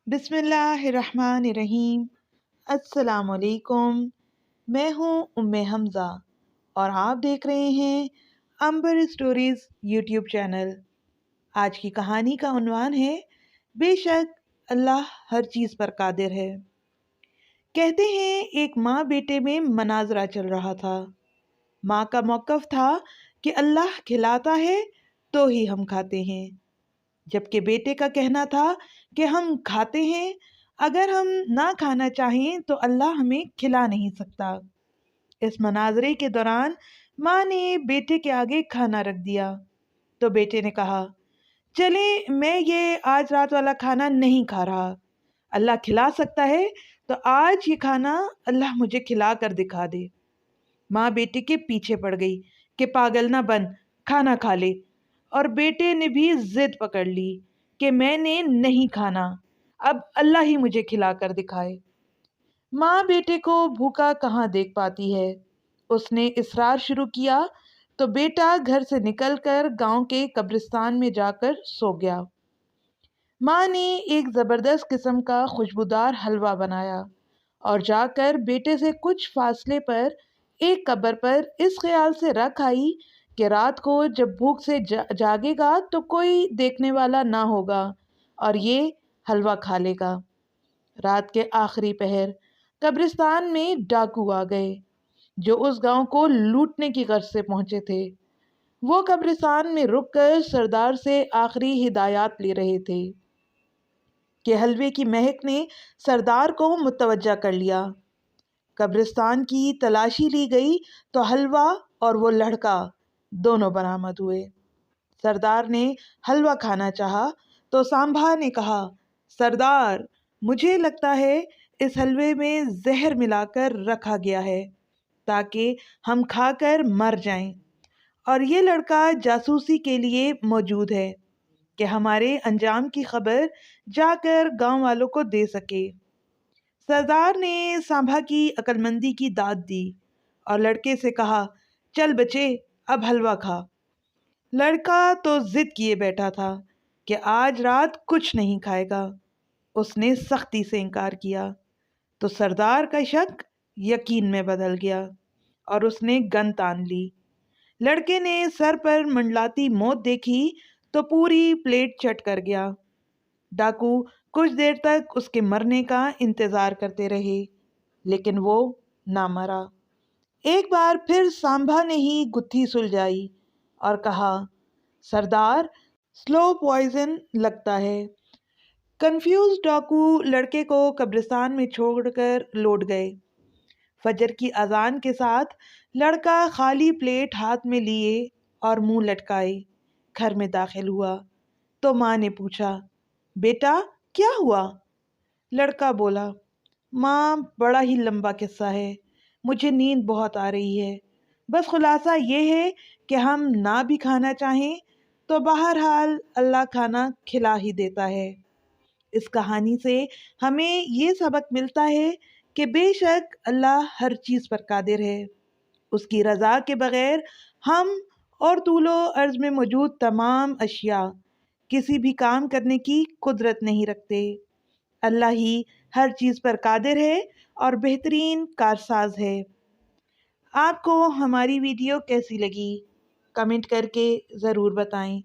बिस्मिल्लाहिर्रहमानिर्रहीम। अस्सलाम वालेकुम। मैं हूँ उम्मे हमज़ा और आप देख रहे हैं अंबर स्टोरीज़ यूट्यूब चैनल। आज की कहानी का उन्वान है बेशक अल्लाह हर चीज़ पर कादिर है। कहते हैं एक माँ बेटे में मनाजरा चल रहा था। माँ का मौक़िफ़ था कि अल्लाह खिलाता है तो ही हम खाते हैं, जबकि बेटे का कहना था कि हम खाते हैं, अगर हम ना खाना चाहें तो अल्लाह हमें खिला नहीं सकता। इस मनाजरे के दौरान माँ ने बेटे के आगे खाना रख दिया तो बेटे ने कहा, चले मैं ये आज रात वाला खाना नहीं खा रहा, अल्लाह खिला सकता है तो आज ये खाना अल्लाह मुझे खिला कर दिखा दे। माँ बेटे के पीछे पड़ गई कि पागल ना बन, खाना खा ले, और बेटे ने भी जिद पकड़ ली कि मैंने नहीं खाना, अब अल्लाह ही मुझे खिला कर दिखाए। माँ बेटे को भूखा कहाँ देख पाती है। उसने इसरार शुरू किया तो बेटा घर से निकलकर गांव के कब्रिस्तान में जाकर सो गया। माँ ने एक ज़बरदस्त किस्म का खुशबूदार हलवा बनाया और जाकर बेटे से कुछ फासले पर एक कब्र पर इस ख्याल से रख आई कि रात को जब भूख से जागेगा तो कोई देखने वाला ना होगा और ये हलवा खा लेगा। रात के आखिरी पहर कब्रिस्तान में डाकू आ गए जो उस गांव को लूटने की गर्ज से पहुंचे थे। वो कब्रिस्तान में रुककर सरदार से आखिरी हिदायत ले रहे थे कि हलवे की महक ने सरदार को मुतवज्जा कर लिया। कब्रिस्तान की तलाशी ली गई तो हलवा और वो लड़का दोनों बरामद हुए। सरदार ने हलवा खाना चाहा तो सांभा ने कहा, सरदार मुझे लगता है इस हलवे में जहर मिलाकर रखा गया है ताकि हम खाकर मर जाएं, और ये लड़का जासूसी के लिए मौजूद है कि हमारे अंजाम की खबर जाकर गांव वालों को दे सके। सरदार ने सांभा की अक्लमंदी की दाद दी और लड़के से कहा, चल बच्चे अब हलवा खा। लड़का तो जिद किए बैठा था कि आज रात कुछ नहीं खाएगा। उसने सख्ती से इनकार किया तो सरदार का शक यकीन में बदल गया और उसने गन तान ली। लड़के ने सर पर मंडलाती मौत देखी तो पूरी प्लेट चट कर गया। डाकू कुछ देर तक उसके मरने का इंतजार करते रहे लेकिन वो ना मरा। एक बार फिर सांभा ने ही गुत्थी सुलझाई और कहा, सरदार स्लो पॉइजन लगता है। कंफ्यूज डाकू लड़के को कब्रिस्तान में छोड़कर लौट गए। फजर की अजान के साथ लड़का खाली प्लेट हाथ में लिए और मुंह लटकाए घर में दाखिल हुआ तो माँ ने पूछा, बेटा क्या हुआ? लड़का बोला, माँ बड़ा ही लंबा किस्सा है, मुझे नींद बहुत आ रही है, बस खुलासा ये है कि हम ना भी खाना चाहें तो बहरहाल अल्लाह खाना खिला ही देता है। इस कहानी से हमें ये सबक मिलता है कि बेशक अल्लाह हर चीज़ पर कादिर है। उसकी रज़ा के बगैर हम और तूलो अर्ज़ में मौजूद तमाम अशिया किसी भी काम करने की कुदरत नहीं रखते। अल्लाह ही हर चीज़ पर कादिर है और बेहतरीन कारसाज है। आपको हमारी वीडियो कैसी लगी कमेंट करके ज़रूर बताएं।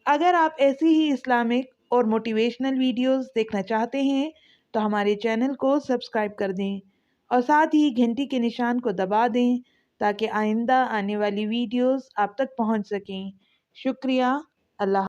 अगर आप ऐसी ही इस्लामिक और मोटिवेशनल वीडियोस देखना चाहते हैं तो हमारे चैनल को सब्सक्राइब कर दें और साथ ही घंटी के निशान को दबा दें ताकि आइंदा आने वाली वीडियोस आप तक पहुंच सकें। शुक्रिया। अल्लाह।